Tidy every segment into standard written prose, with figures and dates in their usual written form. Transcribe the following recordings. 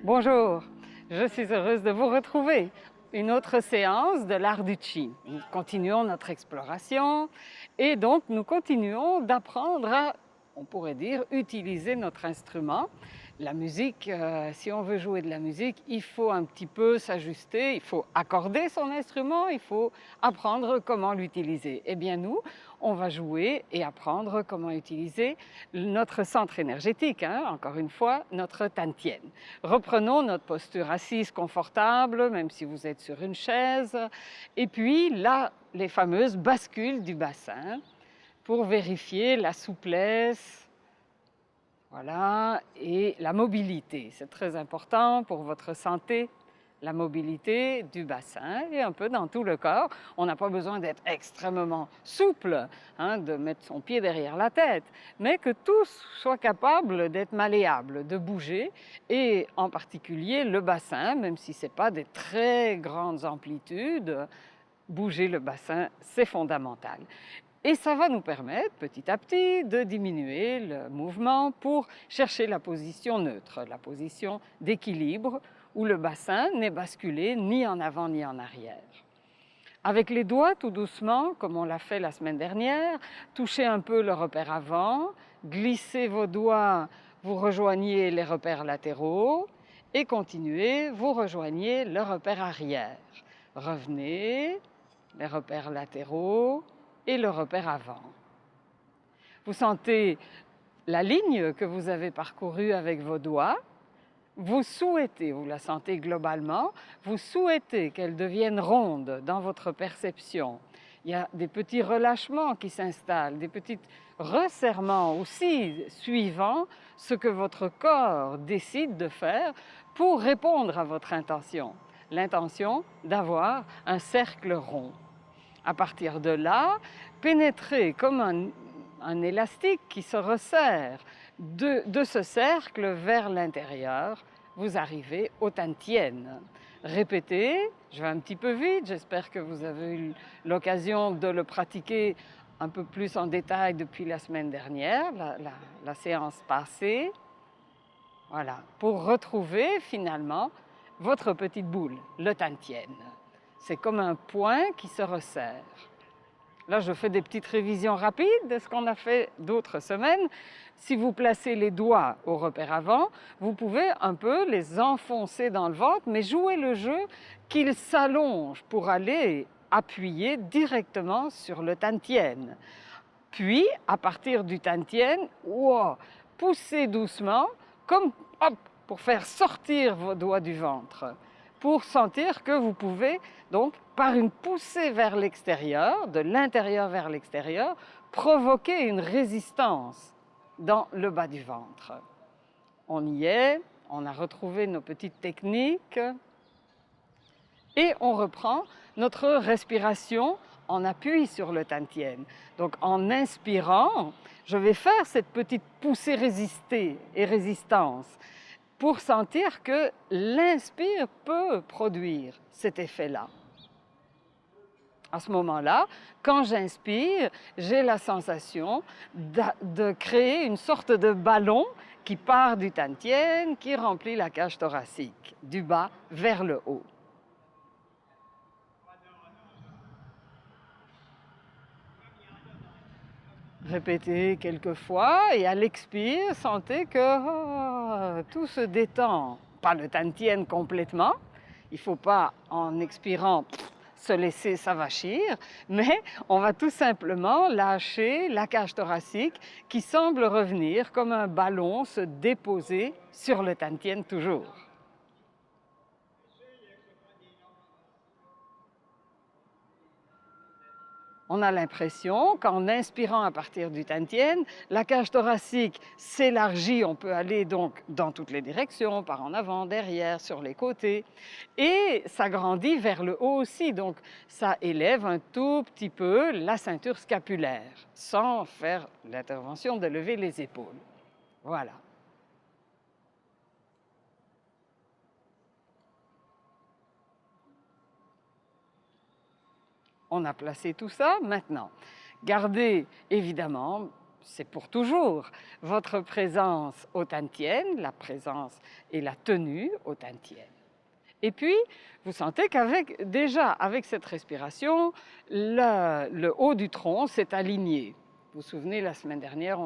Bonjour, je suis heureuse de vous retrouver. Une autre séance de l'art du Qi. Nous continuons notre exploration et donc nous continuons d'apprendre à, on pourrait dire, utiliser notre instrument. La musique, si on veut jouer de la musique, il faut un petit peu s'ajuster, il faut accorder son instrument, il faut apprendre comment l'utiliser. Eh bien nous, on va jouer et apprendre comment utiliser notre centre énergétique, encore une fois, notre Tantien. Reprenons notre posture assise confortable, même si vous êtes sur une chaise. Et puis là, les fameuses bascules du bassin pour vérifier la souplesse, voilà, et la mobilité. C'est très important pour votre santé, la mobilité du bassin et un peu dans tout le corps. On n'a pas besoin d'être extrêmement souple, de mettre son pied derrière la tête, mais que tout soit capable d'être malléable, de bouger, et en particulier le bassin, même si ce n'est pas des très grandes amplitudes, bouger le bassin, c'est fondamental. Et ça va nous permettre, petit à petit, de diminuer le mouvement pour chercher la position neutre, la position d'équilibre, où le bassin n'est basculé ni en avant ni en arrière. Avec les doigts, tout doucement, comme on l'a fait la semaine dernière, touchez un peu le repère avant, glissez vos doigts, vous rejoignez les repères latéraux, et continuez, vous rejoignez le repère arrière. Revenez, les repères latéraux, et le repère avant. Vous sentez la ligne que vous avez parcourue avec vos doigts. Vous souhaitez, vous la sentez globalement, vous souhaitez qu'elle devienne ronde dans votre perception. Il y a des petits relâchements qui s'installent, des petits resserrements aussi, suivant ce que votre corps décide de faire pour répondre à votre intention. L'intention d'avoir un cercle rond. À partir de là, pénétrez comme un élastique qui se resserre de ce cercle vers l'intérieur. Vous arrivez au Tantien. Répétez, je vais un petit peu vite, j'espère que vous avez eu l'occasion de le pratiquer un peu plus en détail depuis la semaine dernière, la séance passée. Voilà, pour retrouver finalement votre petite boule, le Tantien. C'est comme un point qui se resserre. Là, je fais des petites révisions rapides de ce qu'on a fait d'autres semaines. Si vous placez les doigts au repère avant, vous pouvez un peu les enfoncer dans le ventre, mais jouer le jeu qu'ils s'allongent pour aller appuyer directement sur le Tantien. Puis, à partir du Tantien, poussez doucement, comme pour faire sortir vos doigts du ventre, pour sentir que vous pouvez, donc, par une poussée vers l'extérieur, de l'intérieur vers l'extérieur, provoquer une résistance dans le bas du ventre. On y est, on a retrouvé nos petites techniques et on reprend notre respiration en appui sur le Tantien. Donc en inspirant, je vais faire cette petite poussée résistée et résistance pour sentir que l'inspire peut produire cet effet-là. À ce moment-là, quand j'inspire, j'ai la sensation de créer une sorte de ballon qui part du Tantien, qui remplit la cage thoracique, du bas vers le haut. Répétez quelques fois et à l'expire, sentez que tout se détend. Pas le Tantien complètement, il ne faut pas en expirant se laisser s'avachir, mais on va tout simplement lâcher la cage thoracique qui semble revenir comme un ballon se déposer sur le Tantien toujours. On a l'impression qu'en inspirant à partir du Tantien, la cage thoracique s'élargit, on peut aller donc dans toutes les directions, par en avant, derrière, sur les côtés, et s'agrandit vers le haut aussi, donc ça élève un tout petit peu la ceinture scapulaire, sans faire l'intervention de lever les épaules. Voilà. On a placé tout ça. Maintenant, gardez évidemment c'est pour toujours, votre présence autantienne, la présence et la tenue autantienne. Et puis, vous sentez avec cette respiration, le haut du tronc s'est aligné. Vous vous souvenez, la semaine dernière,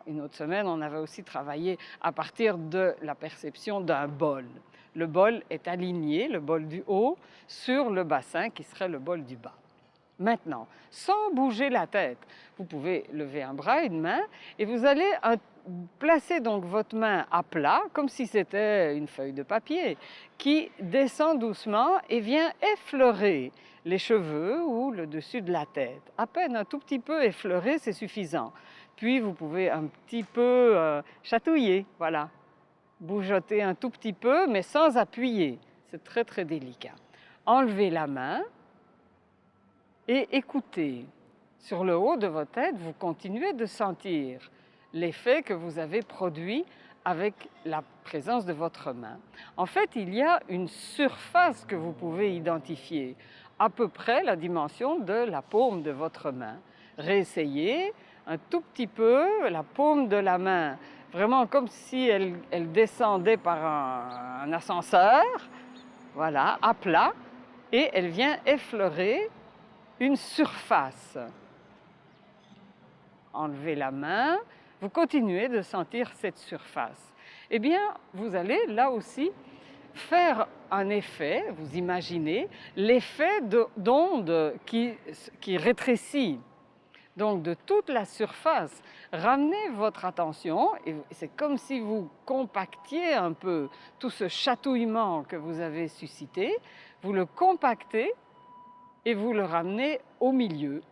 une autre semaine, on avait aussi travaillé à partir de la perception d'un bol. Le bol est aligné, le bol du haut, sur le bassin qui serait le bol du bas. Maintenant, sans bouger la tête, vous pouvez lever un bras, une main, et vous allez placer donc votre main à plat, comme si c'était une feuille de papier, qui descend doucement et vient effleurer les cheveux ou le dessus de la tête. À peine un tout petit peu effleuré, c'est suffisant. Puis vous pouvez un petit peu chatouiller, voilà. Bougeoter un tout petit peu, mais sans appuyer. C'est très, très délicat. Enlevez la main et écoutez. Sur le haut de votre tête, vous continuez de sentir l'effet que vous avez produit avec la présence de votre main. En fait, il y a une surface que vous pouvez identifier, à peu près la dimension de la paume de votre main. Réessayez un tout petit peu la paume de la main, vraiment comme si elle descendait par un ascenseur, voilà, à plat, et elle vient effleurer une surface. Enlevez la main, vous continuez de sentir cette surface. Eh bien, vous allez là aussi faire un effet, vous imaginez, l'effet d'onde qui rétrécit. Donc, de toute la surface, ramenez votre attention, et c'est comme si vous compactiez un peu tout ce chatouillement que vous avez suscité, vous le compactez et vous le ramenez au milieu,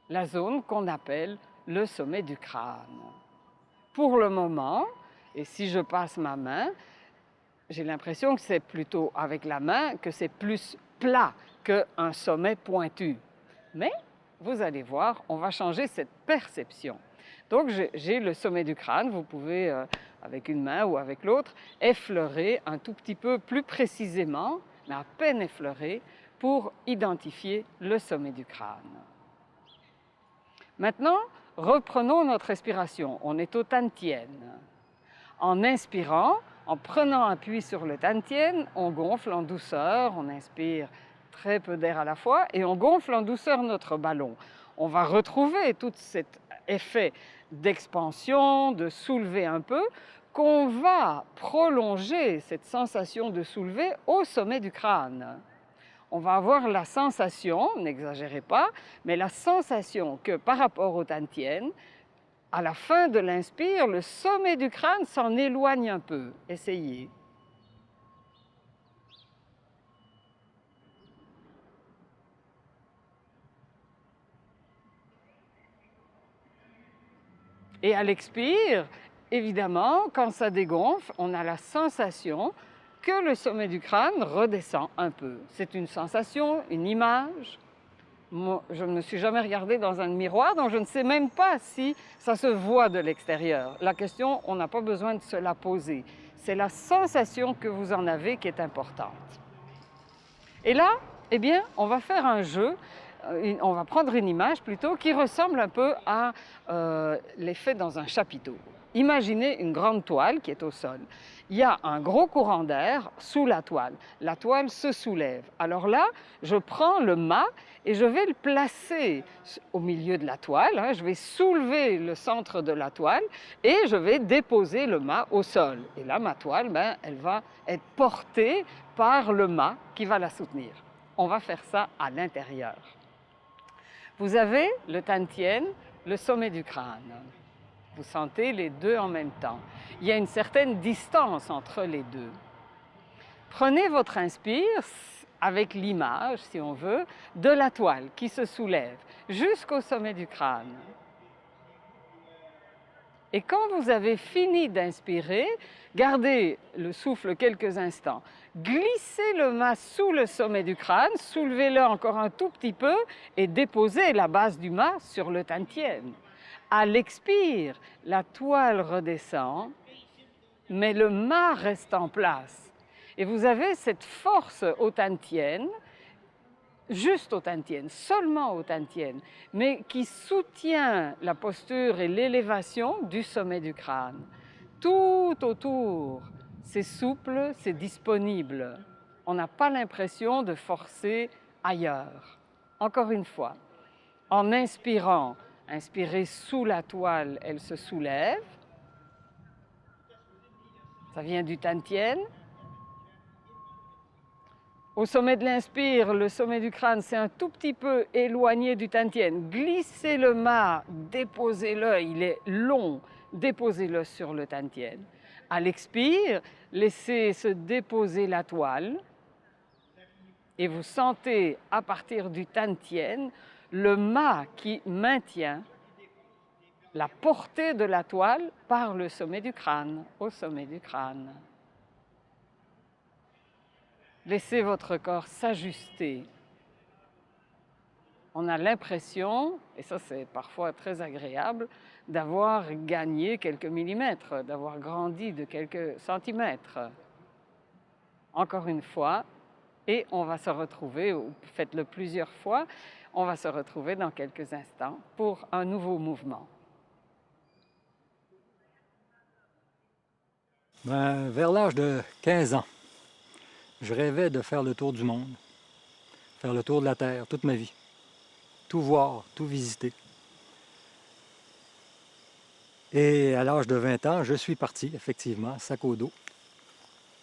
la zone qu'on appelle le sommet du crâne. Pour le moment, et si je passe ma main, j'ai l'impression que c'est plutôt avec la main que c'est plus plat qu'un sommet pointu. Mais vous allez voir, on va changer cette perception. Donc j'ai le sommet du crâne, vous pouvez, avec une main ou avec l'autre, effleurer un tout petit peu plus précisément, mais à peine effleurer, pour identifier le sommet du crâne. Maintenant, reprenons notre respiration. On est au Tantien. En inspirant, en prenant appui sur le Tantien, on gonfle en douceur, on inspire très peu d'air à la fois et on gonfle en douceur notre ballon. On va retrouver tout cet effet d'expansion, de soulever un peu, qu'on va prolonger cette sensation de soulever au sommet du crâne. On va avoir la sensation, n'exagérez pas, mais la sensation que par rapport au Tantien, à la fin de l'inspire, le sommet du crâne s'en éloigne un peu. Essayez. Et à l'expire, évidemment, quand ça dégonfle, on a la sensation que le sommet du crâne redescend un peu. C'est une sensation, une image. Moi, je ne me suis jamais regardée dans un miroir, donc je ne sais même pas si ça se voit de l'extérieur. La question, on n'a pas besoin de se la poser. C'est la sensation que vous en avez qui est importante. Et là, eh bien, on va faire un jeu, on va prendre une image plutôt qui ressemble un peu à l'effet dans un chapiteau. Imaginez une grande toile qui est au sol. Il y a un gros courant d'air sous la toile. La toile se soulève. Alors là, je prends le mât et je vais le placer au milieu de la toile. Je vais soulever le centre de la toile et je vais déposer le mât au sol. Et là, ma toile, elle va être portée par le mât qui va la soutenir. On va faire ça à l'intérieur. Vous avez le Tantien, le sommet du crâne. Vous sentez les deux en même temps. Il y a une certaine distance entre les deux. Prenez votre inspire avec l'image, si on veut, de la toile qui se soulève jusqu'au sommet du crâne. Et quand vous avez fini d'inspirer, gardez le souffle quelques instants. Glissez le mât sous le sommet du crâne, soulevez-le encore un tout petit peu et déposez la base du mât sur le Tantien. À l'expire, la toile redescend, mais le mât reste en place. Et vous avez cette force au Tantien, juste au Tantien, seulement au Tantien, mais qui soutient la posture et l'élévation du sommet du crâne. Tout autour, c'est souple, c'est disponible. On n'a pas l'impression de forcer ailleurs. Encore une fois, en inspirant, inspirez sous la toile, elle se soulève. Ça vient du Tantien. Au sommet de l'inspire, le sommet du crâne, c'est un tout petit peu éloigné du Tantien. Glissez le mât, déposez-le, il est long, déposez-le sur le Tantien. À l'expire, laissez se déposer la toile et vous sentez à partir du Tantien le mât qui maintient la portée de la toile par le sommet du crâne, au sommet du crâne. Laissez votre corps s'ajuster. On a l'impression, et ça c'est parfois très agréable, d'avoir gagné quelques millimètres, d'avoir grandi de quelques centimètres. Encore une fois, et on va se retrouver, ou faites-le plusieurs fois, on va se retrouver dans quelques instants pour un nouveau mouvement. Vers l'âge de 15 ans, je rêvais de faire le tour du monde, faire le tour de la Terre toute ma vie, tout voir, tout visiter. Et à l'âge de 20 ans, je suis parti, effectivement, sac au dos.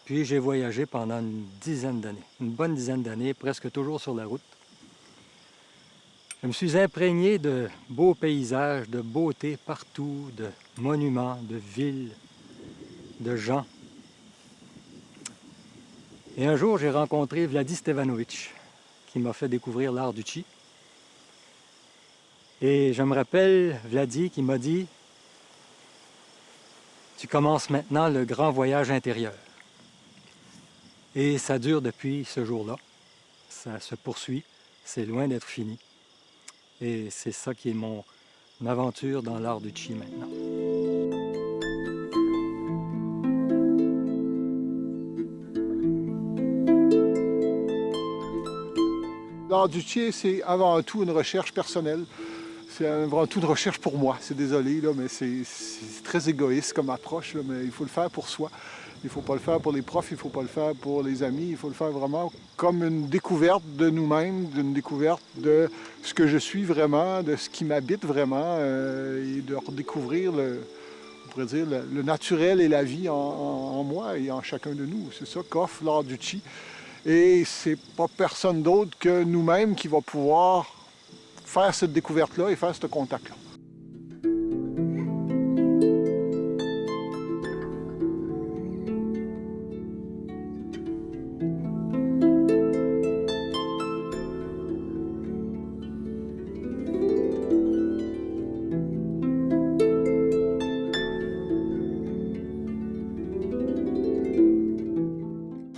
Puis j'ai voyagé pendant une dizaine d'années, une bonne dizaine d'années, presque toujours sur la route. Je me suis imprégné de beaux paysages, de beauté partout, de monuments, de villes, de gens. Et un jour, j'ai rencontré Vladi Stevanovic, qui m'a fait découvrir l'art du chi. Et je me rappelle Vladi qui m'a dit « Tu commences maintenant le grand voyage intérieur ». Et ça dure depuis ce jour-là. Ça se poursuit, c'est loin d'être fini. Et c'est ça qui est mon aventure dans l'art du chi maintenant. L'art du chi, c'est avant tout une recherche personnelle. C'est avant tout une recherche pour moi. C'est désolé, là, mais c'est très égoïste comme approche, là, mais il faut le faire pour soi. Il ne faut pas le faire pour les profs, il ne faut pas le faire pour les amis. Il faut le faire vraiment comme une découverte de nous-mêmes, d'une découverte de ce que je suis vraiment, de ce qui m'habite vraiment, et de redécouvrir on pourrait dire, le naturel et la vie en moi et en chacun de nous. C'est ça qu'offre l'art du chi. Et c'est pas personne d'autre que nous-mêmes qui va pouvoir faire cette découverte-là et faire ce contact-là.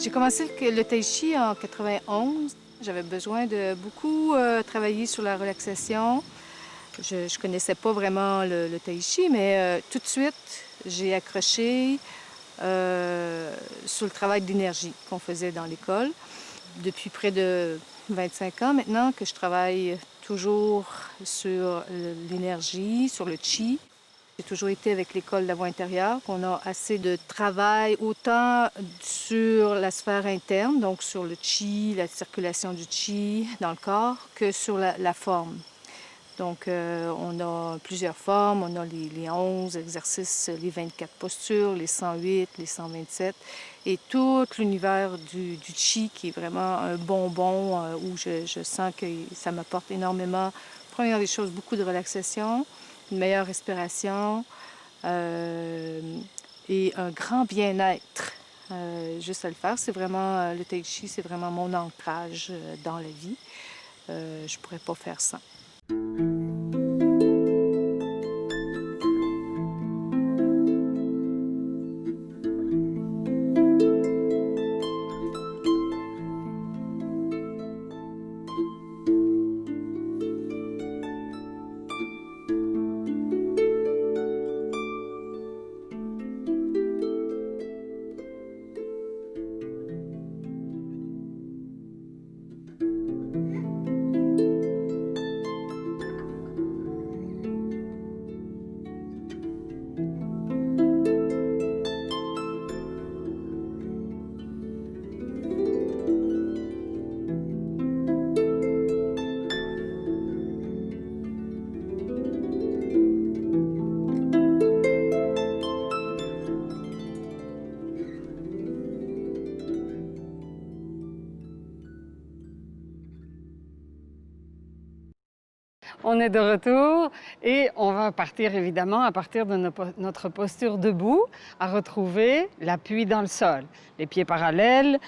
J'ai commencé le tai chi en 91. J'avais besoin de beaucoup travailler sur la relaxation. Je ne connaissais pas vraiment le tai chi, mais tout de suite, j'ai accroché sur le travail d'énergie qu'on faisait dans l'école. Depuis près de 25 ans maintenant que je travaille toujours sur l'énergie, sur le chi. J'ai toujours été avec l'école de la voie intérieure, qu'on a assez de travail autant sur la sphère interne, donc sur le chi, la circulation du chi dans le corps, que sur la forme. Donc, on a plusieurs formes, on a les 11 exercices, les 24 postures, les 108, les 127, et tout l'univers du chi qui est vraiment un bonbon où je sens que ça m'apporte énormément. Première des choses, beaucoup de relaxation, une meilleure respiration et un grand bien-être. Juste à le faire, c'est vraiment, le tai chi, c'est vraiment mon ancrage dans la vie. Je ne pourrais pas faire sans. On est de retour et on va partir évidemment à partir de notre posture debout à retrouver l'appui dans le sol. Les pieds parallèles,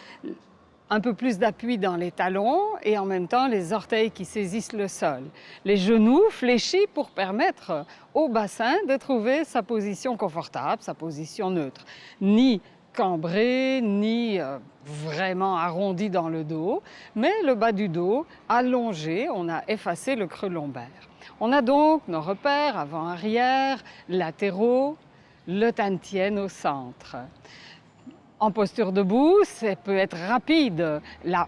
un peu plus d'appui dans les talons et en même temps les orteils qui saisissent le sol. Les genoux fléchis pour permettre au bassin de trouver sa position confortable, sa position neutre. Ni cambré, ni vraiment arrondi dans le dos, mais le bas du dos allongé, on a effacé le creux lombaire. On a donc nos repères avant-arrière, latéraux, le tantien au centre. En posture debout, ça peut être rapide, la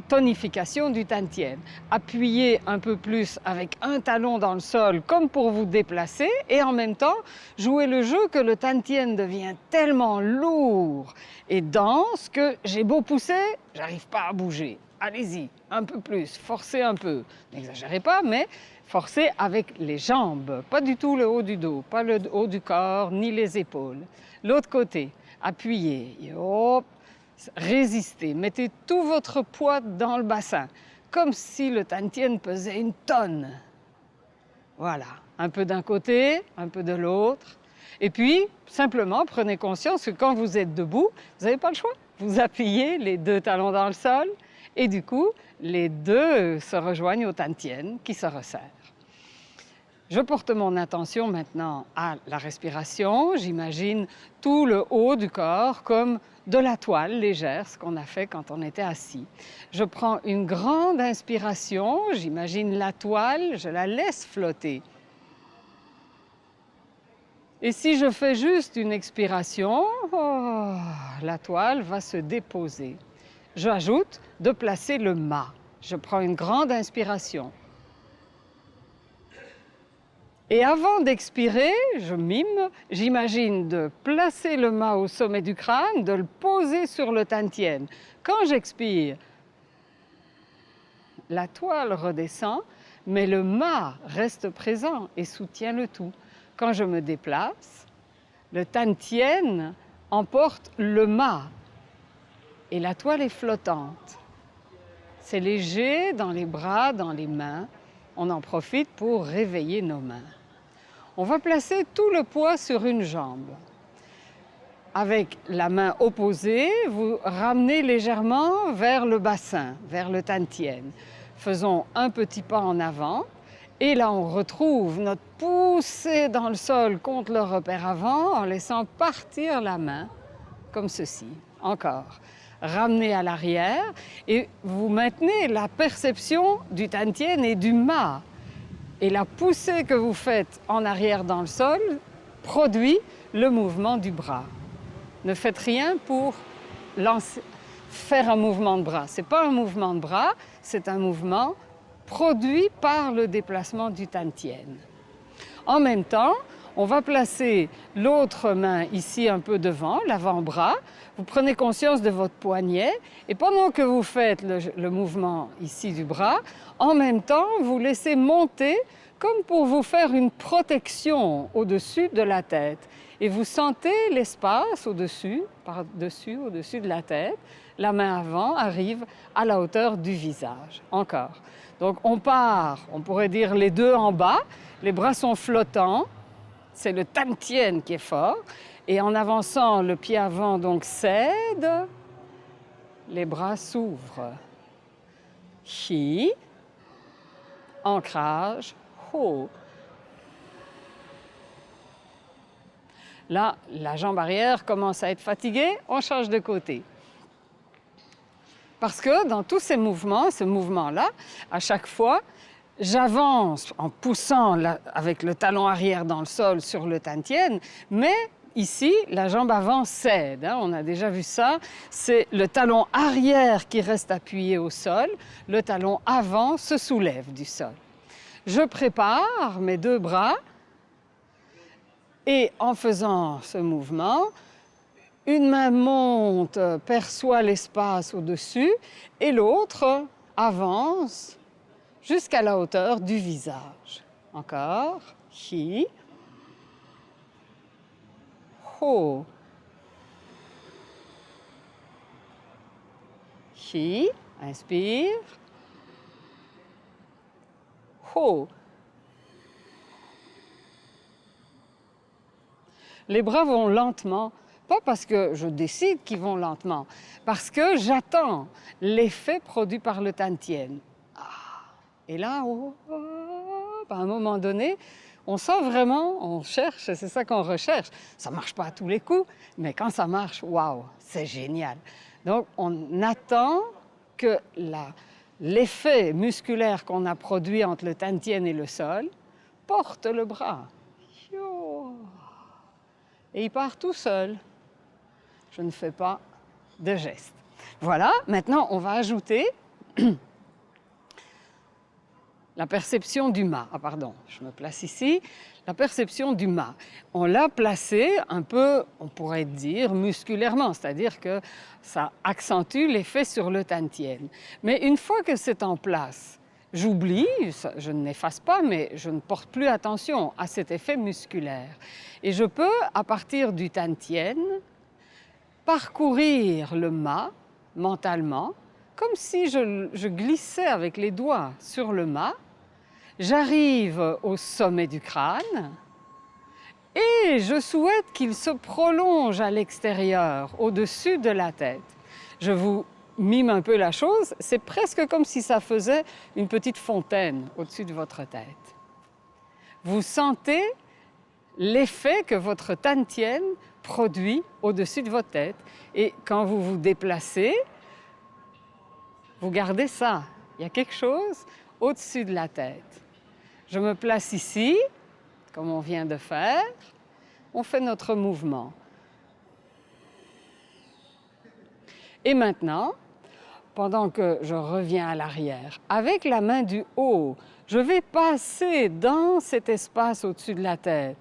tonification du tantien. Appuyez un peu plus avec un talon dans le sol comme pour vous déplacer et en même temps jouer le jeu que le tantien devient tellement lourd et dense que j'ai beau pousser, j'arrive pas à bouger. Allez-y, un peu plus, forcez un peu. N'exagérez pas, mais forcez avec les jambes, pas du tout le haut du dos, pas le haut du corps ni les épaules. L'autre côté. Appuyez, et hop, résistez, mettez tout votre poids dans le bassin, comme si le tantien pesait une tonne. Voilà, un peu d'un côté, un peu de l'autre. Et puis, simplement, prenez conscience que quand vous êtes debout, vous n'avez pas le choix. Vous appuyez les deux talons dans le sol et du coup, les deux se rejoignent au tantien qui se resserre. Je porte mon attention maintenant à la respiration. J'imagine tout le haut du corps comme de la toile légère, ce qu'on a fait quand on était assis. Je prends une grande inspiration, j'imagine la toile, je la laisse flotter. Et si je fais juste une expiration, la toile va se déposer. J'ajoute de placer le mât. Je prends une grande inspiration. Et avant d'expirer, je mime, j'imagine de placer le mât au sommet du crâne, de le poser sur le tantien. Quand j'expire, la toile redescend, mais le mât reste présent et soutient le tout. Quand je me déplace, le tantien emporte le mât et la toile est flottante. C'est léger dans les bras, dans les mains. On en profite pour réveiller nos mains. On va placer tout le poids sur une jambe. Avec la main opposée, vous ramenez légèrement vers le bassin, vers le tantien. Faisons un petit pas en avant. Et là, on retrouve notre poussée dans le sol contre le repère avant en laissant partir la main, comme ceci. Encore. Ramenez à l'arrière et vous maintenez la perception du tantien et du mât. Et la poussée que vous faites en arrière dans le sol produit le mouvement du bras. Ne faites rien pour faire un mouvement de bras. Ce n'est pas un mouvement de bras, c'est un mouvement produit par le déplacement du tantien. En même temps, on va placer l'autre main ici un peu devant, l'avant-bras. Vous prenez conscience de votre poignet et pendant que vous faites le mouvement ici du bras, en même temps, vous laissez monter comme pour vous faire une protection au-dessus de la tête. Et vous sentez l'espace au-dessus, par-dessus, au-dessus de la tête. La main avant arrive à la hauteur du visage. Encore. Donc on part, on pourrait dire les deux en bas, les bras sont flottants. C'est le tantien qui est fort. Et en avançant, le pied avant donc cède, les bras s'ouvrent. Hi, ancrage, ho. Là, la jambe arrière commence à être fatiguée, on change de côté. Parce que dans tous ces mouvements, ce mouvement-là, à chaque fois, j'avance en poussant avec le talon arrière dans le sol sur le tantien, mais ici, la jambe avant cède. On a déjà vu ça. C'est le talon arrière qui reste appuyé au sol. Le talon avant se soulève du sol. Je prépare mes deux bras et en faisant ce mouvement, une main monte, perçoit l'espace au-dessus et l'autre avance jusqu'à la hauteur du visage. Encore. Hi. Ho. Hi. Inspire. Ho. Les bras vont lentement, pas parce que je décide qu'ils vont lentement, parce que j'attends l'effet produit par le Tantien. Et là, à un moment donné, on sent vraiment, on cherche, c'est ça qu'on recherche. Ça ne marche pas à tous les coups, mais quand ça marche, waouh, c'est génial. Donc, on attend que l'effet musculaire qu'on a produit entre le Tantien et le sol porte le bras. Et il part tout seul. Je ne fais pas de geste. Voilà, maintenant on va ajouter la perception du mât. Ah pardon, je me place ici. La perception du mât. On l'a placé un peu, on pourrait dire, musculairement, c'est-à-dire que ça accentue l'effet sur le Tantien. Mais une fois que c'est en place, j'oublie, je ne l'efface pas, mais je ne porte plus attention à cet effet musculaire. Et je peux, à partir du Tantien, parcourir le mât mentalement, comme si je glissais avec les doigts sur le mât. J'arrive au sommet du crâne et je souhaite qu'il se prolonge à l'extérieur, au-dessus de la tête. Je vous mime un peu la chose, c'est presque comme si ça faisait une petite fontaine au-dessus de votre tête. Vous sentez l'effet que votre Tantien produit au-dessus de votre tête. Et quand vous vous déplacez, vous gardez ça. Il y a quelque chose au-dessus de la tête. Je me place ici, comme on vient de faire. On fait notre mouvement. Et maintenant, pendant que je reviens à l'arrière, avec la main du haut, je vais passer dans cet espace au-dessus de la tête.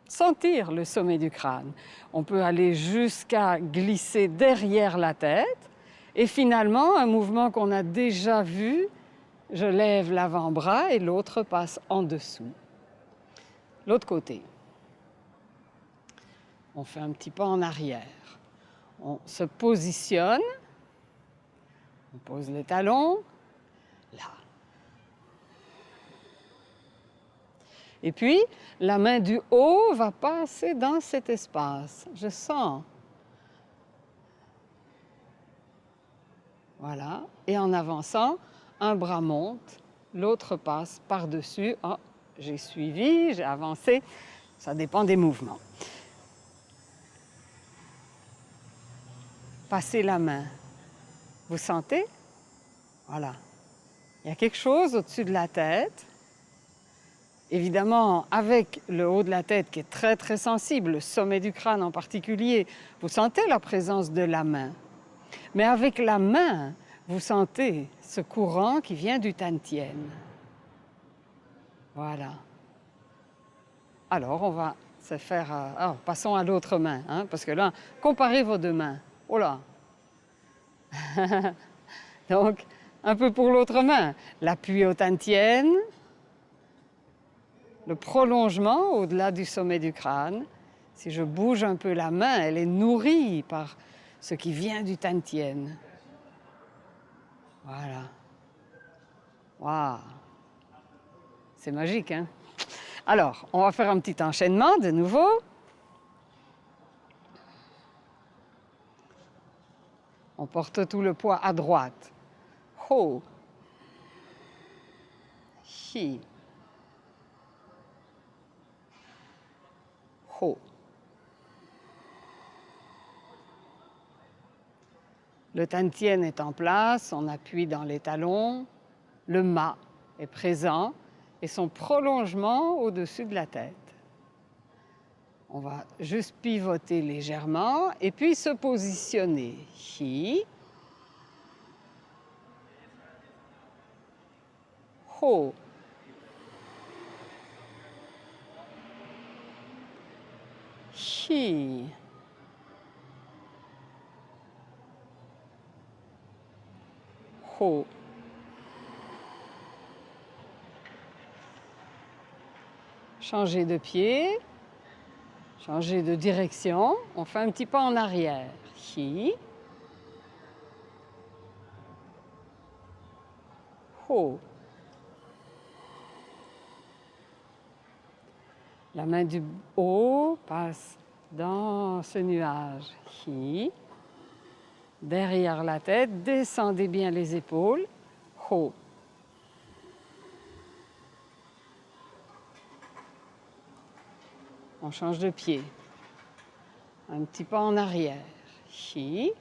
Sentir le sommet du crâne. On peut aller jusqu'à glisser derrière la tête. Et finalement, un mouvement qu'on a déjà vu, je lève l'avant-bras et l'autre passe en dessous. L'autre côté. On fait un petit pas en arrière. On se positionne. On pose les talons. Là. Et puis, la main du haut va passer dans cet espace. Je sens. Voilà. Et en avançant, un bras monte, l'autre passe par-dessus. Oh, j'ai suivi, j'ai avancé. Ça dépend des mouvements. Passez la main. Vous sentez? Voilà. Il y a quelque chose au-dessus de la tête. Évidemment, avec le haut de la tête qui est très très sensible, le sommet du crâne en particulier, vous sentez la présence de la main. Mais avec la main, vous sentez ce courant qui vient du Tantien. Voilà. Alors, on va se faire... passons à l'autre main, hein, parce que là, comparez vos deux mains. Oh là! Donc, un peu pour l'autre main. L'appui au Tantien, le prolongement au-delà du sommet du crâne. Si je bouge un peu la main, elle est nourrie par ce qui vient du Tantien. Voilà. Waouh! C'est magique, hein? Alors, on va faire un petit enchaînement de nouveau. On porte tout le poids à droite. Ho. Hi. Ho. Le Tantien est en place, on appuie dans les talons, le mât est présent et son prolongement au-dessus de la tête. On va juste pivoter légèrement et puis se positionner. Hi. Ho. Hi. Ho. Changer de pied, changer de direction. On fait un petit pas en arrière. Hi. Ho. La main du haut passe dans ce nuage. Hi. Derrière la tête, descendez bien les épaules. Ho. On change de pied. Un petit pas en arrière. Hi.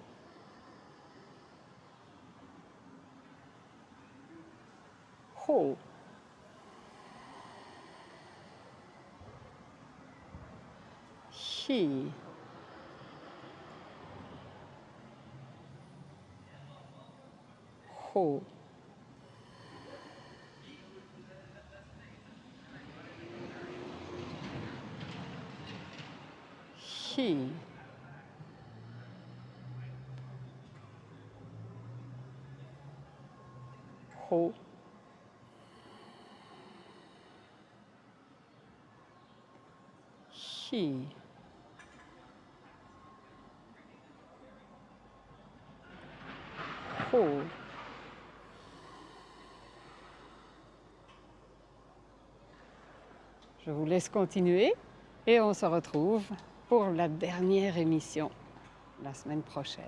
Ho. Hi. Ho. Hi. Ho. Hi. Ho. Je vous laisse continuer et on se retrouve pour la dernière émission la semaine prochaine.